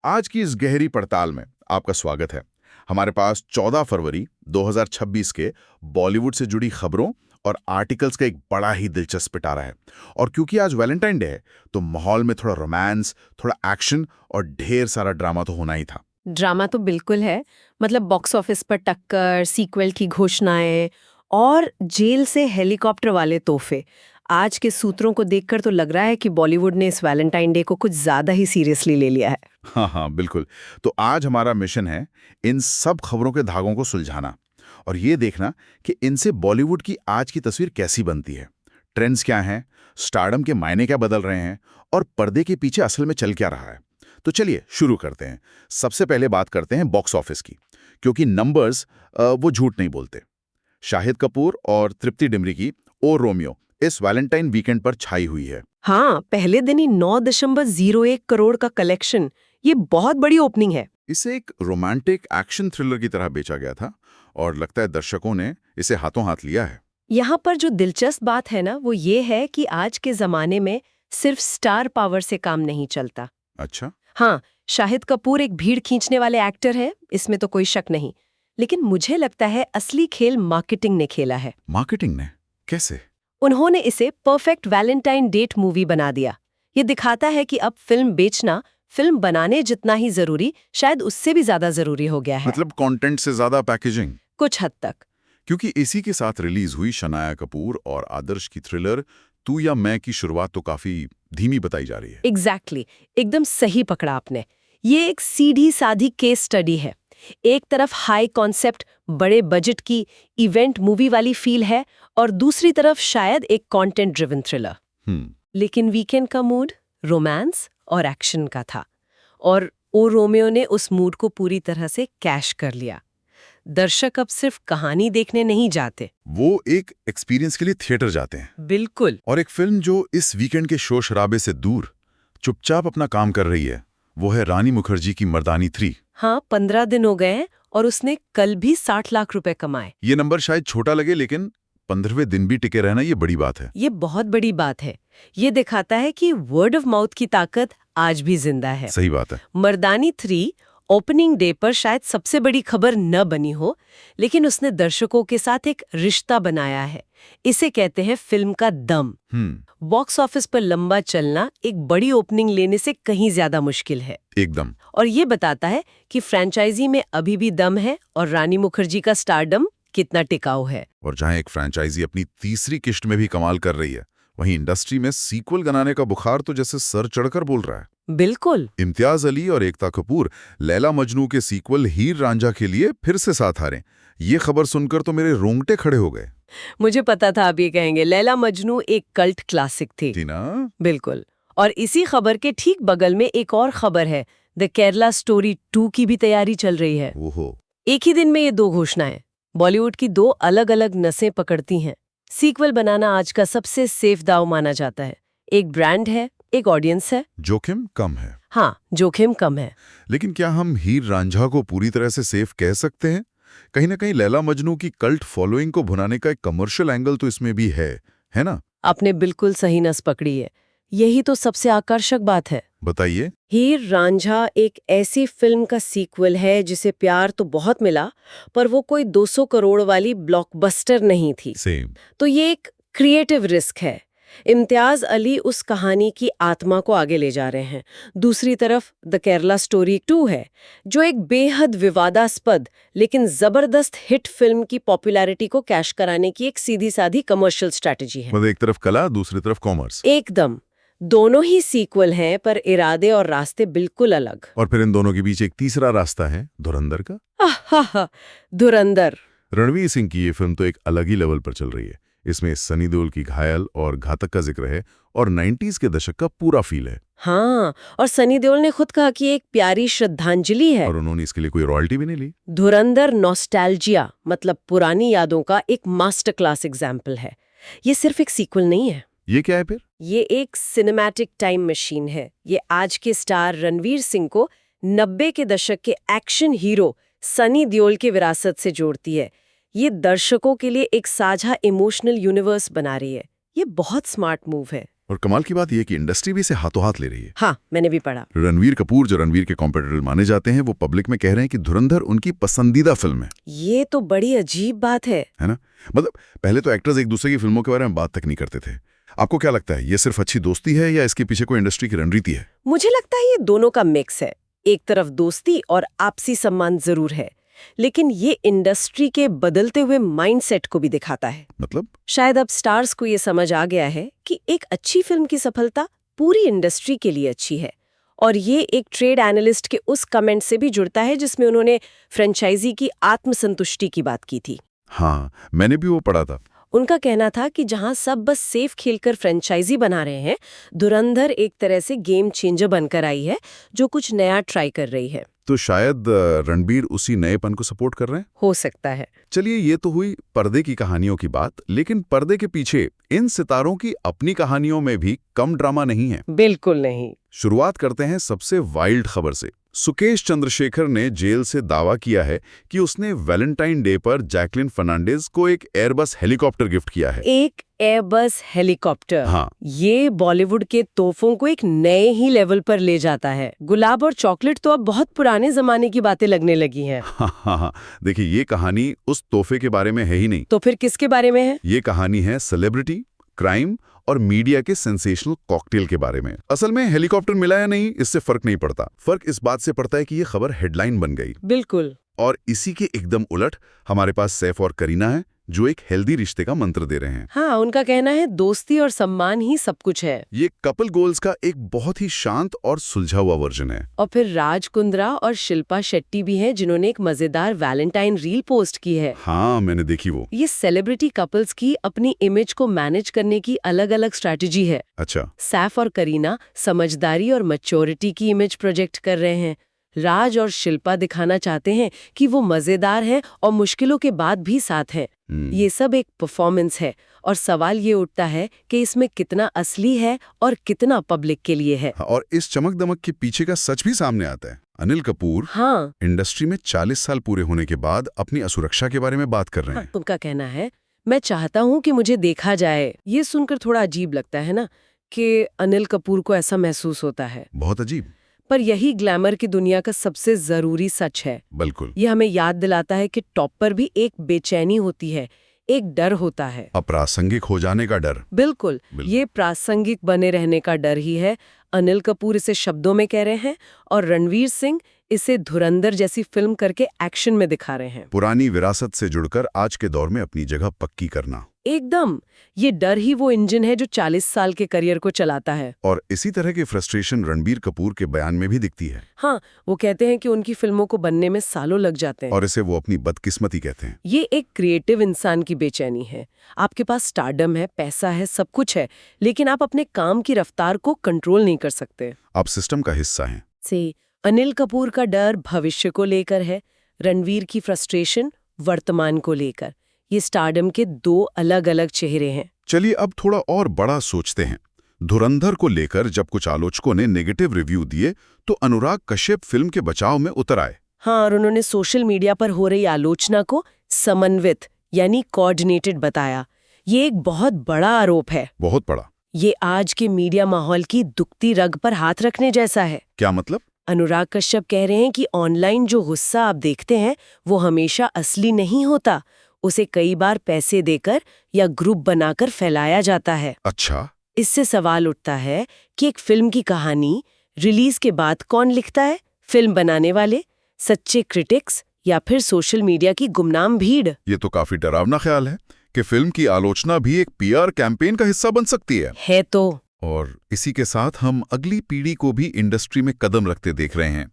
आज की इस गहरी पड़ताल में आपका स्वागत है। हमारे पास 14 फरवरी 2026 के बॉलीवुड से जुड़ी खबरों और आर्टिकल्स का एक बड़ा ही दिलचस्प पिटारा है। और क्योंकि आज वैलेंटाइन डे है, तो माहौल में थोड़ा रोमांस, थोड़ा एक्शन और ढेर सारा ड्रामा तो होना ही था। ड्रामा तो बिल्कुल है। मतलब बॉक्स ऑफिस पर टक्कर, सीक्वल की घोषणाएं और जेल से हेलीकॉप्टर वाले तोहफे। आज के सूत्रों को देखकर तो लग रहा है कि बॉलीवुड ने इस वैलेंटाइन डे को कुछ ज्यादा ही सीरियसली ले लिया है। हाँ हाँ बिल्कुल। तो आज हमारा मिशन है इन सब खबरों के धागों को सुलझाना और ये देखना कि इनसे बॉलीवुड की आज की तस्वीर कैसी बनती है, ट्रेंड्स क्या हैं, स्टारडम के मायने क्या बदल रहे हैं और पर्दे के पीछे असल में चल क्या रहा है। तो चलिए शुरू करते हैं। सबसे पहले बात करते हैं बॉक्स ऑफिस की, क्योंकि नंबर्स वो झूठ नहीं बोलते। शाहिद कपूर और तृप्ति डिमरी की ओ रोमियो इस वैलेंटाइन वीकेंड पर छाई हुई है। हाँ, पहले दिन ही 9.01 करोड़ का कलेक्शन। ये बहुत बड़ी ओपनिंग है। इसे एक रोमांटिक एक्शन थ्रिलर की तरह बेचा गया था और लगता है दर्शकों ने इसे हाथों हाथ लिया है। यहाँ पर जो दिलचस्प बात है ना, वो ये है कि आज के जमाने में सिर्फ स्टार पावर से काम नहीं चलता। अच्छा। हाँ, शाहिद कपूर एक भीड़ खींचने वाले एक्टर है, इसमें तो कोई शक नहीं। लेकिन मुझे लगता है असली खेल मार्केटिंग ने खेला है। मार्केटिंग ने? कैसे? उन्होंने इसे परफेक्ट वैलेंटाइन डेट मूवी बना दिया। ये दिखाता है कि अब फिल्म बेचना फिल्म बनाने जितना ही जरूरी, शायद उससे भी ज्यादा जरूरी हो गया है। मतलब कंटेंट से ज्यादा पैकेजिंग? कुछ हद तक। क्योंकि इसी के साथ रिलीज हुई शनाया कपूर और आदर्श की थ्रिलर तू या मैं की शुरुआत तो काफी धीमी बताई जा रही है। एग्जैक्टली, एकदम सही पकड़ा आपने। ये एक सीधी साधी केस स्टडी है। एक तरफ हाई कॉन्सेप्ट, बड़े बजट की इवेंट मूवी वाली फील है और दूसरी तरफ शायद एक कंटेंट ड्रिवन थ्रिलर। लेकिन वीकेंड का मूड रोमांस और एक्शन का था और ओ रोमियो ने उस मूड को पूरी तरह से कैश कर लिया। दर्शक अब सिर्फ कहानी देखने नहीं जाते, वो एक एक्सपीरियंस के लिए थिएटर जाते हैं। बिल्कुल। और एक फिल्म जो इस वीकेंड के शोर शराबे से दूर चुपचाप अपना काम कर रही है, वो है रानी मुखर्जी की मर्दानी 3। हाँ, 15 दिन हो गए हैं और उसने कल भी 60 लाख रुपए कमाए। ये नंबर शायद छोटा लगे, लेकिन 15वें दिन भी टिके रहना ये बड़ी बात है। ये बहुत बड़ी बात है। ये दिखाता है कि वर्ड ऑफ माउथ की ताकत आज भी जिंदा है। सही बात है। मर्दानी 3 ओपनिंग डे पर शायद सबसे बड़ी खबर न बनी हो, लेकिन उसने दर्शकों के साथ एक रिश्ता बनाया है। इसे कहते हैं फिल्म का दम। बॉक्स ऑफिस पर लंबा चलना एक बड़ी ओपनिंग लेने से कहीं ज्यादा मुश्किल है। एकदम। और ये बताता है कि फ्रेंचाइजी में अभी भी दम है और रानी मुखर्जी का स्टारडम कितना टिकाऊ है। और जहां एक फ्रेंचाइजी अपनी तीसरी किश्त में भी कमाल कर रही है, वहीं इंडस्ट्री में सीक्वल बनाने का बुखार तो जैसे सर चढ़कर बोल रहा है। बिल्कुल। इम्तियाज अली और एकता कपूर लैला मजनू के सीक्वल हीर रांझा के लिए फिर से साथ आ रहे हैं। ये खबर सुनकर तो मेरे रोंगटे खड़े हो गए। मुझे पता था आप ये कहेंगे। लैला मजनू एक कल्ट क्लासिक थी। जी ना? बिल्कुल। और इसी खबर के ठीक बगल में एक और खबर है, द केरला स्टोरी 2 की भी तैयारी चल रही है। ओहो। एक ही दिन में ये 2 घोषणाएं बॉलीवुड की 2 अलग-अलग नसें पकड़ती हैं। सीक्वल बनाना आज का सबसे सेफ दाव माना जाता है। एक ब्रांड है, एक ऑडियंस है। जोखिम कम है। हाँ, जोखिम कम है। लेकिन क्या हम हीर रांझा को पूरी तरह से सेफ कह सकते हैं? कहीं ना कहीं लैला मजनू की कल्ट फॉलोइंग को भुनाने का एक कमर्शियल एंगल तो इसमें भी है ना? आपने बिल्कुल सही नस पकड़ी है। यही तो सबसे आकर्षक बात है। बताइए। हीर रांझा एक ऐसी फिल्म का सीक्वल है जिसे प्यार तो बहुत मिला, पर वो कोई 200 करोड़ वाली ब्लॉकबस्टर नहीं थी। सेम। तो ये एक क्रिएटिव रिस्क है। इम्तियाज अली उस कहानी की आत्मा को आगे ले जा रहे हैं। दूसरी तरफ द केरला स्टोरी 2 है, जो एक बेहद विवादास्पद लेकिन जबरदस्त हिट फिल्म की पॉपुलैरिटी को कैश कराने की एक सीधी साधी कमर्शियल स्ट्रैटेजी है। मतलब एक तरफ कला, दूसरी तरफ कॉमर्स। एकदम। दोनों ही सीक्वल हैं, पर इरादे और रास्ते बिल्कुल अलग। और फिर इन दोनों के बीच एक तीसरा रास्ता है, धुरंधर का। आहा, धुरंधर। रणवीर सिंह की ये फिल्म तो एक अलग ही लेवल पर चल रही है। इसमें सनी देओल की घायल और घातक का जिक्र है और 90s के दशक का पूरा फील है। हाँ, और सनी देओल ने खुद कहा कि एक प्यारी श्रद्धांजलि है। और उन्होंने इसके लिए कोई रॉयल्टी भी नहीं ली। धुरंधर नॉस्टैल्जिया, मतलब पुरानी यादों का एक मास्टर क्लास एग्जाम्पल है। ये सिर्फ एक सीक्वल नहीं है। ये क्या है फिर? ये एक सिनेमैटिक टाइम मशीन है। ये आज के स्टार रणवीर सिंह को 90 के दशक के एक्शन हीरो सनी देओल की विरासत से जोड़ती है। ये दर्शकों के लिए एक साझा इमोशनल यूनिवर्स बना रही है। ये बहुत स्मार्ट मूव है। और कमाल की बात यह कि इंडस्ट्री भी इसे हाथों हाथ ले रही है। हाँ, मैंने भी पढ़ा। रणवीर कपूर, जो रणवीर के कॉम्पिटिटर माने जाते हैं, वो पब्लिक में कह रहे हैं कि धुरंधर उनकी पसंदीदा फिल्म है। ये तो बड़ी अजीब बात है ना? मतलब पहले तो एक्टर्स एक दूसरे की फिल्मों के बारे में बात तक नहीं करते थे। आपको क्या लगता है, ये सिर्फ अच्छी दोस्ती है या इसके पीछे कोई इंडस्ट्री की रणनीति है? मुझे लगता है ये दोनों का मिक्स है। एक तरफ दोस्ती और आपसी सम्मान जरूर है, लेकिन ये इंडस्ट्री के बदलते हुए माइंडसेट को भी दिखाता है। मतलब शायद अब स्टार्स को ये समझ आ गया है कि एक अच्छी फिल्म की सफलता पूरी इंडस्ट्री के लिए अच्छी है। और ये एक ट्रेड एनालिस्ट के उस कमेंट से भी जुड़ता है जिसमें उन्होंने फ्रेंचाइजी की आत्मसंतुष्टि की बात की थी। हाँ, मैंने भी वो पढ़ा था। उनका कहना था कि जहां सब बस सेफ खेलकर फ्रेंचाइजी बना रहे हैं, धुरंधर एक तरह से गेम चेंजर बनकर आई है, जो कुछ नया ट्राई कर रही है। तो शायद रणबीर उसी नएपन को सपोर्ट कर रहे हैं। हो सकता है। चलिए, ये तो हुई पर्दे की कहानियों की बात, लेकिन पर्दे के पीछे इन सितारों की अपनी कहानियों में भी कम ड्रामा नहीं है। बिल्कुल नहीं। शुरुआत करते हैं सबसे वाइल्ड खबर से। सुकेश चंद्रशेखर ने जेल से दावा किया है कि उसने वैलेंटाइन डे पर जैकलिन फर्नांडिस को एक एयरबस हेलीकॉप्टर गिफ्ट किया है। एक एयरबस हेलीकॉप्टर? हाँ। ये बॉलीवुड के तोहफों को एक नए ही लेवल पर ले जाता है। गुलाब और चॉकलेट तो अब बहुत पुराने जमाने की बातें लगने लगी हैं। हाँ। देखिए, ये कहानी उस तोहफे के बारे में है ही नहीं। तो फिर किसके बारे में है? ये कहानी है सेलिब्रिटी, क्राइम और मीडिया के सेंसेशनल कॉकटेल के बारे में। असल में हेलीकॉप्टर मिला या नहीं, इससे फर्क नहीं पड़ता। फर्क इस बात से पड़ता है कि ये खबर हेडलाइन बन गई। बिल्कुल। और इसी के एकदम उलट हमारे पास सैफ और करीना है, जो एक हेल्दी रिश्ते का मंत्र दे रहे हैं। हाँ, उनका कहना है दोस्ती और सम्मान ही सब कुछ है। ये कपल गोल्स का एक बहुत ही शांत और सुलझा हुआ वर्जन है। और फिर राज कुंद्रा और शिल्पा शेट्टी भी हैं, जिन्होंने एक मजेदार वैलेंटाइन रील पोस्ट की है। हाँ, मैंने देखी वो। ये सेलिब्रिटी कपल्स की अपनी इमेज को मैनेज करने की अलग-अलग स्ट्रैटेजी है। अच्छा। सैफ और करीना समझदारी और मैच्योरिटी की इमेज प्रोजेक्ट कर रहे हैं। राज और शिल्पा दिखाना चाहते हैं कि वो मजेदार हैं और मुश्किलों के बाद भी साथ हैं। ये सब एक परफॉर्मेंस है और सवाल ये उठता है कि इसमें कितना असली है और कितना पब्लिक के लिए है। और इस चमक दमक के पीछे का सच भी सामने आता है। अनिल कपूर हाँ, इंडस्ट्री में 40 साल पूरे होने के बाद अपनी असुरक्षा के बारे में बात कर रहे हैं। उनका कहना है, मैं चाहता हूँ कि मुझे देखा जाए। ये सुनकर थोड़ा अजीब लगता है ना, कि अनिल कपूर को ऐसा महसूस होता है। बहुत अजीब। पर यही ग्लैमर की दुनिया का सबसे जरूरी सच है। बिल्कुल। ये हमें याद दिलाता है कि टॉप पर भी एक बेचैनी होती है, एक डर होता है। अप्रासंगिक हो जाने का डर। बिल्कुल। ये प्रासंगिक बने रहने का डर ही है। अनिल कपूर इसे शब्दों में कह रहे हैं और रणवीर सिंह इसे धुरंधर जैसी फिल्म करके एक्शन में दिखा रहे हैं। पुरानी विरासत से जुड़कर आज के दौर में अपनी जगह पक्की करना। एकदम। ये डर ही वो इंजन है जो 40 साल के करियर को चलाता है। और इसी तरह की फ्रस्ट्रेशन रणबीर कपूर के बयान में भी दिखती है। हाँ, वो कहते हैं कि उनकी फिल्मों को बनने में सालों लग जाते हैं। और इसे वो अपनी बदकिस्मती कहते हैं। ये एक क्रिएटिव इंसान की बेचैनी है। आपके पास स्टारडम है, पैसा है, सब कुछ है, लेकिन आप अपने काम की रफ्तार को कंट्रोल नहीं कर सकते। आप सिस्टम का हिस्सा हैं। से अनिल कपूर का डर भविष्य को लेकर है, रणवीर की फ्रस्ट्रेशन वर्तमान को लेकर। ये स्टारडम के दो अलग अलग चेहरे हैं। चलिए अब थोड़ा और बड़ा सोचते हैं। धुरंधर को लेकर जब कुछ आलोचकों ने नेगेटिव रिव्यू दिए तो अनुराग कश्यप फिल्म के बचाव में उतर आए। हाँ, और उन्होंने सोशल मीडिया पर हो रही आलोचना को समन्वित यानी कोऑर्डिनेटेड बताया। ये एक बहुत बड़ा आरोप है। बहुत बड़ा। ये आज के मीडिया माहौल की दुखती रग पर हाथ रखने जैसा है। क्या मतलब? अनुराग कश्यप कह रहे हैं कि ऑनलाइन जो गुस्सा आप देखते हैं वो हमेशा असली नहीं होता। उसे कई बार पैसे देकर या ग्रुप बनाकर फैलाया जाता है। अच्छा। इससे सवाल उठता है कि एक फिल्म की कहानी रिलीज के बाद कौन लिखता है? फिल्म बनाने वाले, सच्चे क्रिटिक्स या फिर सोशल मीडिया की गुमनाम भीड़? ये तो काफी डरावना ख्याल है कि फिल्म की आलोचना भी एक पीआर कैंपेन का हिस्सा बन सकती है तो। और इसी के साथ हम अगली पीढ़ी को भी इंडस्ट्री में कदम रखते देख रहे हैं।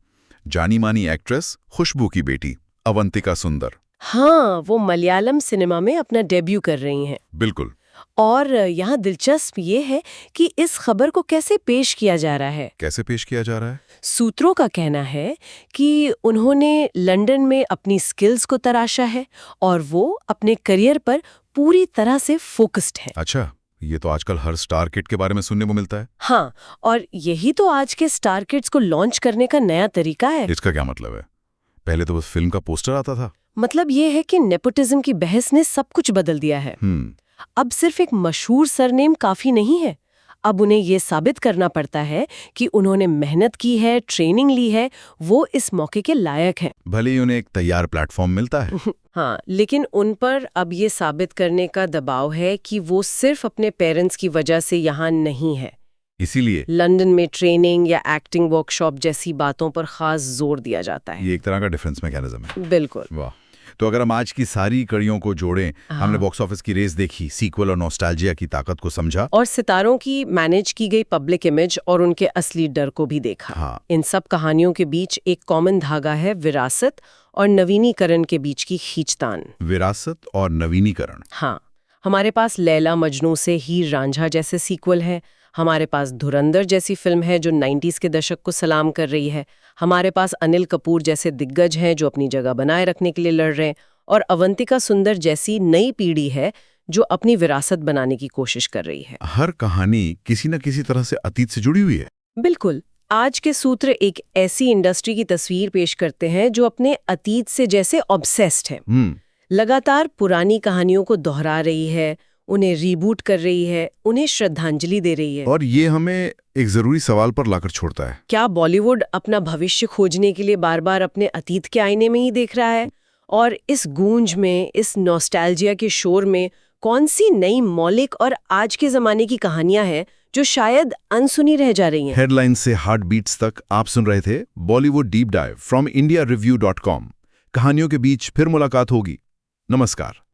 जानी मानी एक्ट्रेस खुशबू की बेटी अवंतिका सुंदर। हाँ, वो मलयालम सिनेमा में अपना डेब्यू कर रही हैं। बिल्कुल। और यहाँ दिलचस्प ये है कि इस खबर को कैसे पेश किया जा रहा है। कैसे पेश किया जा रहा है? सूत्रों का कहना है कि उन्होंने लंदन में अपनी स्किल्स को तराशा है और वो अपने करियर पर पूरी तरह से फोकस्ड है। अच्छा, ये तो आजकल हर स्टार किड के बारे में सुनने को मिलता है। हाँ, और यही तो आज के स्टार किड्स को लॉन्च करने का नया तरीका है। इसका क्या मतलब है? पहले तो बस फिल्म का पोस्टर आता था। मतलब ये है कि नेपोटिज्म की बहस ने सब कुछ बदल दिया है। अब सिर्फ एक मशहूर सरनेम काफी नहीं है। अब उन्हें ये साबित करना पड़ता है कि उन्होंने मेहनत की है, ट्रेनिंग ली है, वो इस मौके के लायक हैं। भले ही उन्हें एक तैयार प्लेटफॉर्म मिलता है। हाँ, लेकिन उन पर अब ये साबित करने का दबाव है कि वो सिर्फ अपने पेरेंट्स की वजह से यहाँ नहीं है। इसीलिए लंदन में ट्रेनिंग या एक्टिंग वर्कशॉप जैसी बातों पर खास जोर दिया जाता है। ये एक तरह का डिफरेंस मैकेनिज्म है। बिल्कुल। वाह। तो अगर हम आज की सारी कड़ियों को जोड़ें, हमने बॉक्स ऑफिस की रेस देखी, सीक्वल और नॉस्टैल्जिया की ताकत को समझा, और सितारों की मैनेज की गई पब्लिक इमेज और उनके असली डर को भी देखा। हाँ। इन सब कहानियों के बीच एक कॉमन धागा है, विरासत और नवीनीकरण के बीच की खींचतान। विरासत और नवीनीकरण। हाँ, हमारे पास लैला मजनू से हीर रांझा जैसे सीक्वल है, हमारे पास धुरंधर जैसी फिल्म है जो 90s के दशक को सलाम कर रही है, हमारे पास अनिल कपूर जैसे दिग्गज हैं जो अपनी जगह बनाए रखने के लिए लड़ रहे हैं, और अवंतिका सुंदर जैसी नई पीढ़ी है जो अपनी विरासत बनाने की कोशिश कर रही है। हर कहानी किसी न किसी तरह से अतीत से जुड़ी हुई है। बिल्कुल। आज के सूत्र एक ऐसी इंडस्ट्री की तस्वीर पेश करते हैं जो अपने अतीत से जैसे ऑब्सेस्ड है, लगातार पुरानी कहानियों को दोहरा रही है, उन्हें रीबूट कर रही है, उन्हें श्रद्धांजलि दे रही है। और ये हमें एक जरूरी सवाल पर लाकर छोड़ता है। क्या बॉलीवुड अपना भविष्य खोजने के लिए बार बार अपने अतीत के आईने में ही देख रहा है? और इस गूंज में, इस नॉस्टैल्जिया के शोर में कौन सी नई मौलिक और आज के जमाने की कहानियां हैं जो शायद अनसुनी रह जा रही हैं? हेडलाइन से हार्ट बीट्स तक आप सुन रहे थे Bollywood deep dive from indiareview.com। कहानियों के बीच फिर मुलाकात होगी। नमस्कार।